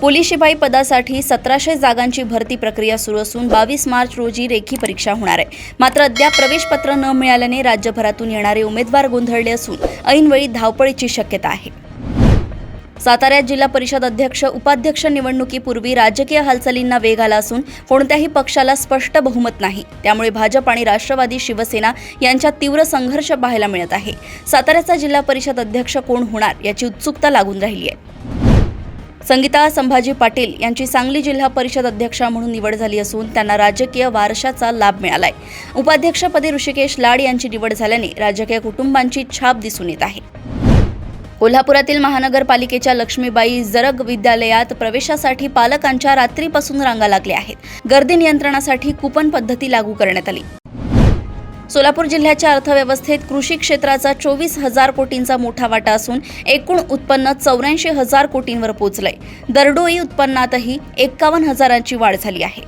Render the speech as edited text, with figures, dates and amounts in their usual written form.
Police शिपाई पदासाठी 1700 जागांची भरती प्रक्रिया सुरू असून 22 मार्च रोजी लेखी परीक्षा होणार आहे। मात्र अद्याप प्रवेशपत्र न मिळाल्याने राज्यभरातून येणारे उमेदवार गोंधळले असून ऐनवेळी धावपळीची शक्यता आहे। साताऱ्यात जिल्हा परिषद अध्यक्ष उपाध्यक्ष निवडणुकीपूर्वी राजकीय हालचालींना वेग आला असून कोणत्याही पक्षाला स्पष्ट बहुमत नाही। त्यामुळे भाजप आणि राष्ट्रवादी शिवसेना यांच्यात तीव्र संघर्ष पाहायला मिळत आहे। साताऱ्याचा जिल्हा परिषद अध्यक्ष कोण होणार याची उत्सुकता लागून राहिली आहे। संगीता संभाजी पाटील यांची सांगली जिल्हा परिषद अध्यक्षा म्हणून निवड झाली असून त्यांना राजकीय वारशाचा लाभ मिळालाय। उपाध्यक्षपदी ऋषिकेश लाड यांची निवड झाल्याने राजकीय कुटुंबांची छाप दिसून येत आहे। कोल्हापुरातील महानगरपालिकेच्या लक्ष्मीबाई जरग विद्यालयात प्रवेशासाठी पालकांच्या रात्रीपासून रांगा लागल्या आहेत। गर्दी नियंत्रणासाठी कूपन पद्धती लागू करण्यात आली। सोलापूर जिल्ह्याच्या अर्थव्यवस्थेत कृषी क्षेत्राचा 24,000 कोटींचा मोठा वाटा असून एकूण उत्पन्न 84,000 कोटींवर पोहोचलंय। दरडोई उत्पन्नातही 51,000ची वाढ झाली आहे।